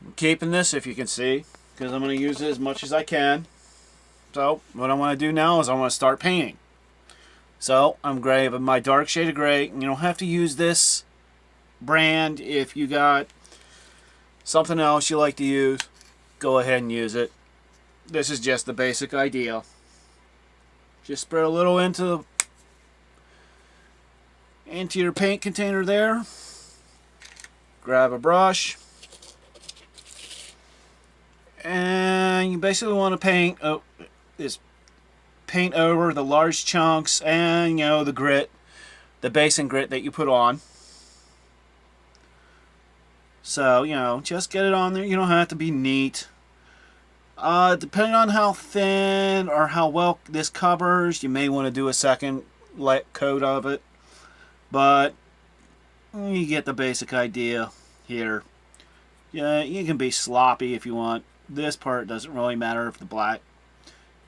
I'm keeping this, if you can see, because I'm going to use it as much as I can. So what I want to do now is I want to start painting. So I'm grabbing my dark shade of gray. You don't have to use this brand. If you got something else you like to use, go ahead and use it. This is just the basic idea. Just spread a little into your paint container there. Grab a brush. And you basically want to paint paint over the large chunks and, you know, the grit, the base and grit that you put on. So, you know, just get it on there. You don't have to be neat. Depending on how thin or how well this covers, you may want to do a second coat of it. But you get the basic idea here. Yeah, you can be sloppy if you want. This part doesn't really matter if the black.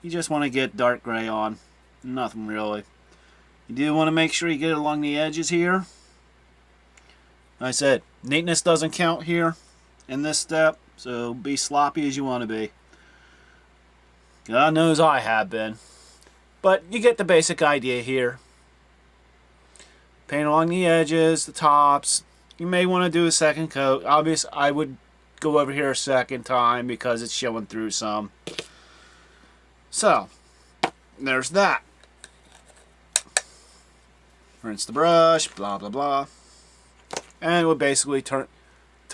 You just want to get dark gray on. Nothing really. You do want to make sure you get it along the edges here. Like I said, neatness doesn't count here in this step, so be sloppy as you want to be. God knows I have been. But you get the basic idea here. Paint along the edges, the tops. You may want to do a second coat. Obviously, I would go over here a second time because it's showing through some. So, there's that. Rinse the brush, blah blah blah. And it would basically turn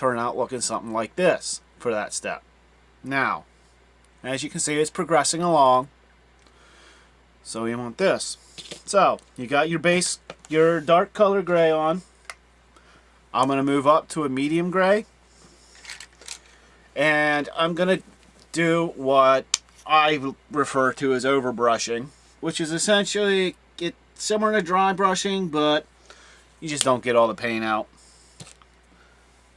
out looking something like this for that step. Now, as you can see, it's progressing along. So you want this. So, you got your base, your dark color gray on. I'm going to move up to a medium gray. And I'm going to do what I refer to as overbrushing, which is essentially similar to dry brushing, but you just don't get all the paint out.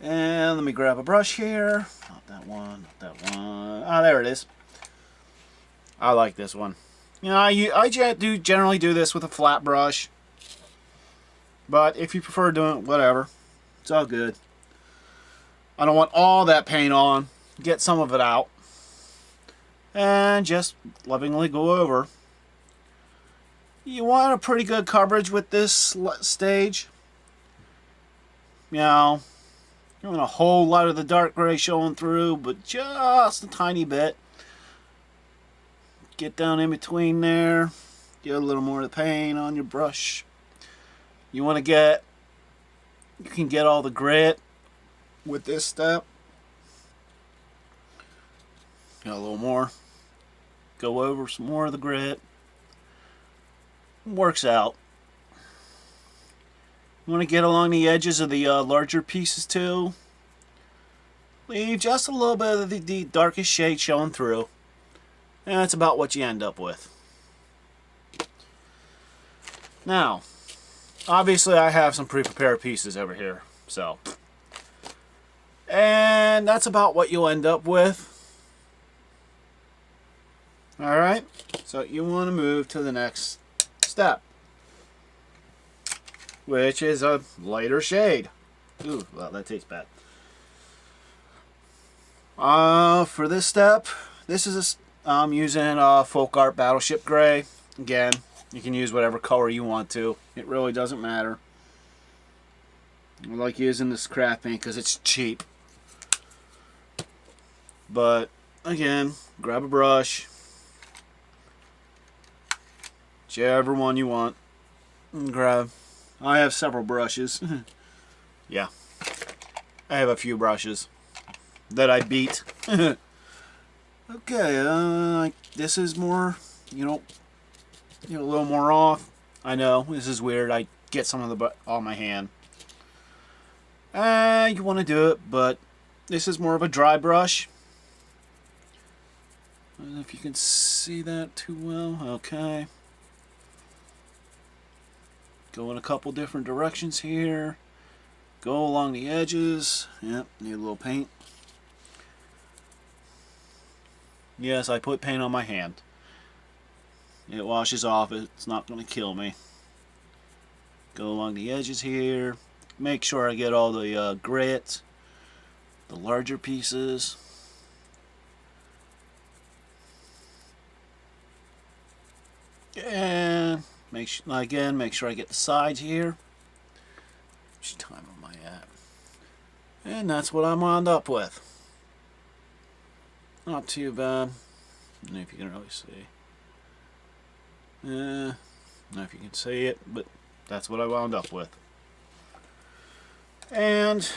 And let me grab a brush here. Not that one, not that one. Ah, there it is. I like this one. You know, I do generally do this with a flat brush, but if you prefer doing it, whatever. It's all good. I don't want all that paint on. Get some of it out. And just lovingly go over. You want a pretty good coverage with this stage. You know, you don't want a whole lot of the dark gray showing through, but just a tiny bit. Get down in between there. Get a little more of the paint on your brush. You want to get, you can get all the grit with this step. Got a little more. Go over some more of the grit. Works out. You want to get along the edges of the larger pieces too. Leave just a little bit of the darkest shade showing through. And that's about what you end up with. Now, obviously I have some pre-prepared pieces over here. So, and that's about what you'll end up with. Alright, so you want to move to the next step, which is a lighter shade. Ooh, well, that tastes bad. For this step, this is I'm using Folk Art Battleship Gray. Again, you can use whatever color you want to. It really doesn't matter. I like using this craft paint because it's cheap. But, again, grab a brush. Whichever one you want. And grab. I have several brushes. Yeah. I have a few brushes that I beat. Okay, this is more, you know, a little more off. I know, this is weird. I get some of the on my hand. You want to do it, but this is more of a dry brush. I don't know if you can see that too well. Okay. Go in a couple different directions here. Go along the edges. Yep, need a little paint. Yes, I put paint on my hand. It washes off. It's not going to kill me. Go along the edges here. Make sure I get all the grit. the larger pieces. And make sure I get the sides here. Which time am I at? And that's what I wound up with. Not too bad. I don't know if you can really see. I don't know if you can see it, but that's what I wound up with. And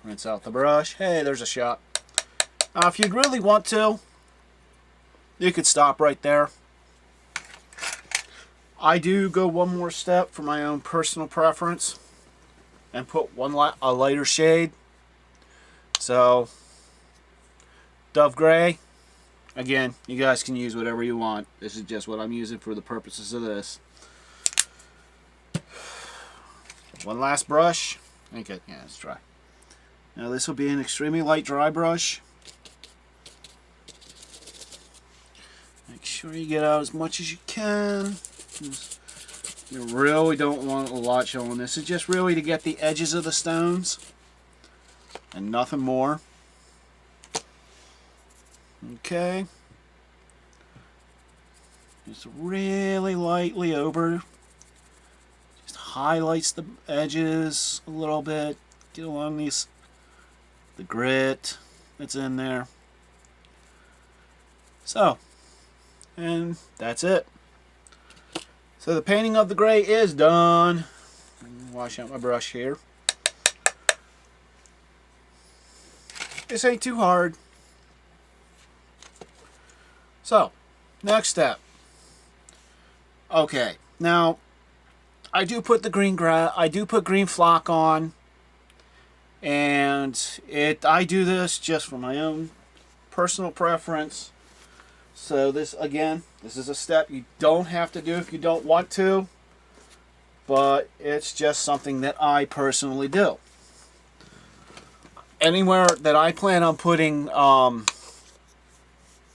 rinse out the brush. Hey, there's a shot. If you'd really want to, you could stop right there. I do go one more step for my own personal preference and put a lighter shade. So, Dove Gray. Again, you guys can use whatever you want. This is just what I'm using for the purposes of this. One last brush. Okay, yeah, it's dry. Now this will be an extremely light dry brush. Make sure you get out as much as you can. You really don't want a lot showing. This is just really to get the edges of the stones and nothing more. Okay. Just really lightly over. Just highlights the edges a little bit. Get along the grit that's in there. So, and that's it. So the painting of the gray is done. Wash out my brush here. This ain't too hard. So, next step. Okay, now I do put the green flock on, and I do this just for my own personal preference. So this, again, this is a step you don't have to do if you don't want to, but it's just something that I personally do. Anywhere that I plan on putting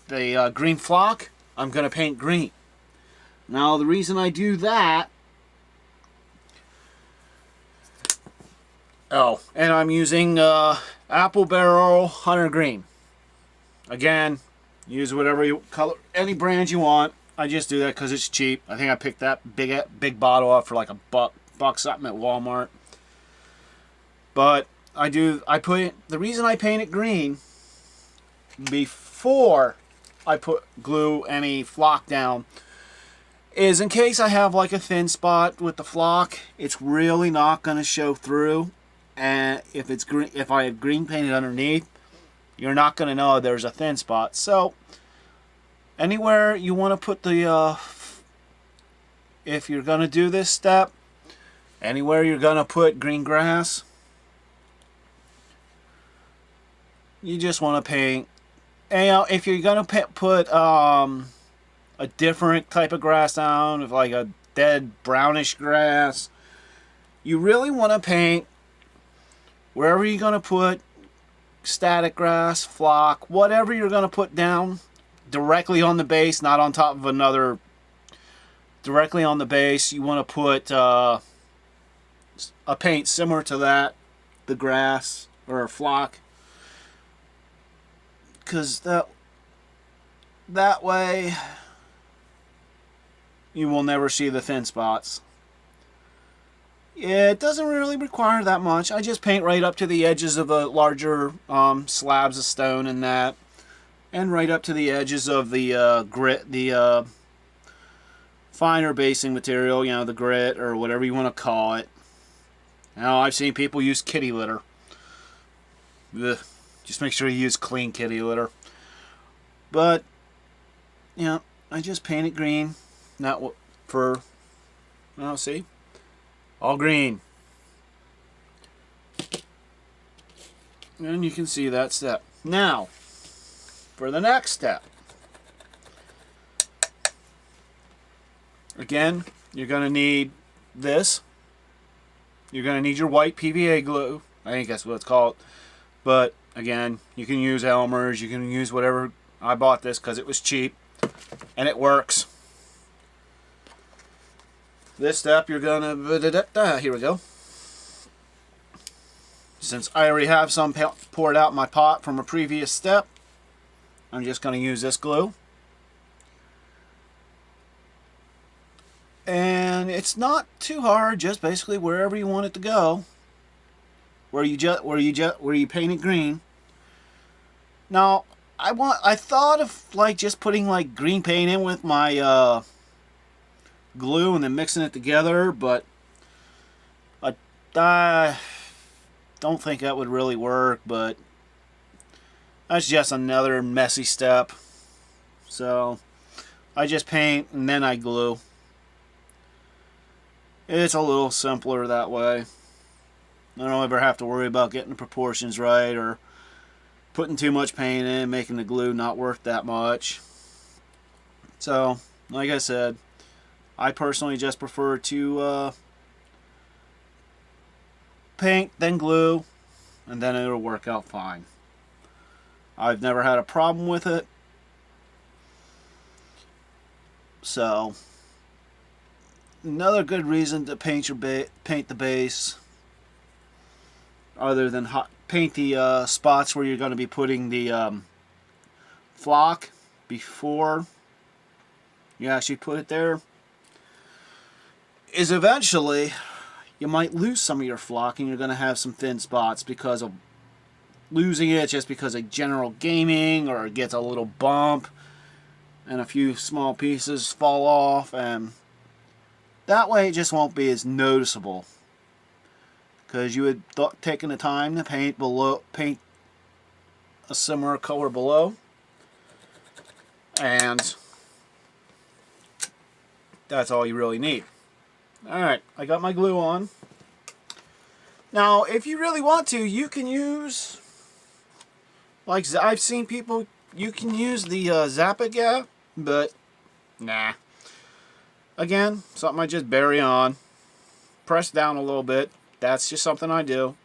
the green flock, I'm going to paint green. Now the reason I do that, and I'm using Apple Barrel Hunter Green. Again, use whatever any brand you want. I just do that because it's cheap. I think I picked that big bottle up for like $1 something at Walmart. But the reason I paint it green before I glue any flock down is in case I have like a thin spot with the flock, it's really not going to show through. And if it's green, if I have green painted underneath, you're not going to know there's a thin spot. So anywhere you want to put the if you're going to do this step, anywhere you're going to put green grass, you just want to paint. And if you're going to put a different type of grass down, if like a dead brownish grass, you really want to paint wherever you're going to put static grass, flock, whatever you're going to put down, directly on the base, not on top of another. Directly on the base, you want to put a paint similar to that, the grass or a flock, because that way you will never see the thin spots. It doesn't really require that much. I just paint right up to the edges of the larger slabs of stone and that, and right up to the edges of the grit, the finer basing material, you know, the grit or whatever you want to call it. Now, I've seen people use kitty litter. Ugh. Just make sure you use clean kitty litter. But, you know, I just paint it green. Not for, well, see? All green. And you can see that step. Now, for the next step. Again, you're going to need this. You're going to need your white PVA glue. I think that's what it's called. But, again, you can use Elmer's. You can use whatever. I bought this because it was cheap. And it works. This step, you're going to... Here we go. since I already have some poured out in my pot from a previous step, I'm just going to use this glue. And it's not too hard, just basically wherever you want it to go. Where you paint it green. Now, I thought of like just putting like green paint in with my glue and then mixing it together, but I don't think that would really work, but that's just another messy step. So I just paint and then I glue. It's a little simpler that way. I don't ever have to worry about getting the proportions right or putting too much paint in, making the glue not worth that much. So, like I said, I personally just prefer to paint, then glue, and then it'll work out fine. I've never had a problem with it. So, another good reason to paint the base, other than paint the spots where you're going to be putting the flock before you actually put it there, is eventually you might lose some of your flock and you're going to have some thin spots because of losing it, just because of general gaming, or it gets a little bump and a few small pieces fall off, and that way it just won't be as noticeable, because you had taken the time to paint a similar color below, and that's all you really need. Alright, I got my glue on. Now, if you really want to, you can use, like I've seen people, you can use the Zappa, but nah. Again, something I just bury on, press down a little bit. That's just something I do.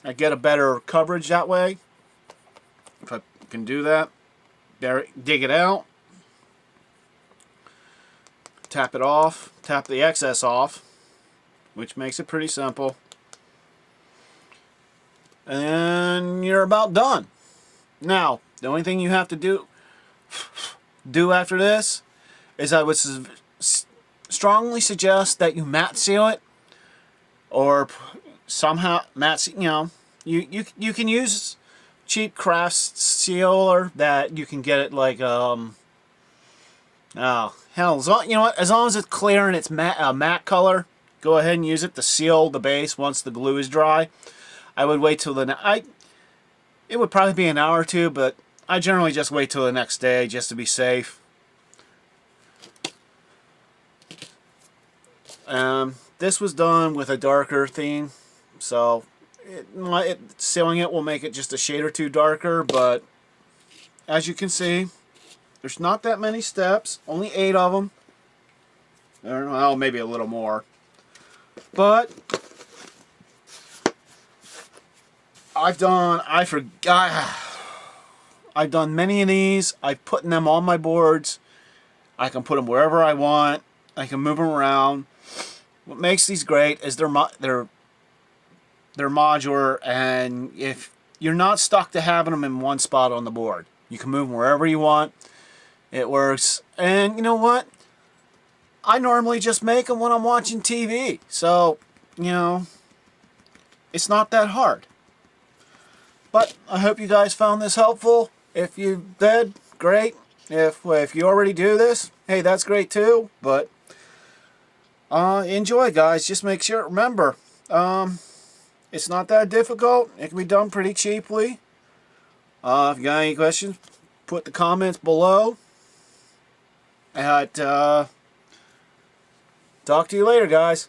I get a better coverage that way. If I can do that, dig it out, tap it off, tap the excess off, which makes it pretty simple. And you're about done. Now, the only thing you have to do after this is I would strongly suggest that you matte seal it, or somehow matte seal, you can use cheap craft sealer that you can get it like oh hell, you know what, as long as it's clear and it's matte color, go ahead and use it to seal the base once the glue is dry. I would wait till it would probably be an hour or two, but I generally just wait till the next day just to be safe. This was done with a darker theme, so sealing it will make it just a shade or two darker, but as you can see, there's not that many steps, only 8 of them. Well, maybe a little more. But I've done many of these. I've put them on my boards. I can put them wherever I want. I can move them around. What makes these great is they're modular, and if you're not stuck to having them in one spot on the board, you can move them wherever you want. It works. And you know what? I normally just make them when I'm watching TV, so it's not that hard. But I hope you guys found this helpful. If you did, great. If you already do this, hey, that's great too. But enjoy, guys. Just make sure, remember, it's not that difficult. It can be done pretty cheaply. If you got any questions, put the comments below. Talk to you later, guys.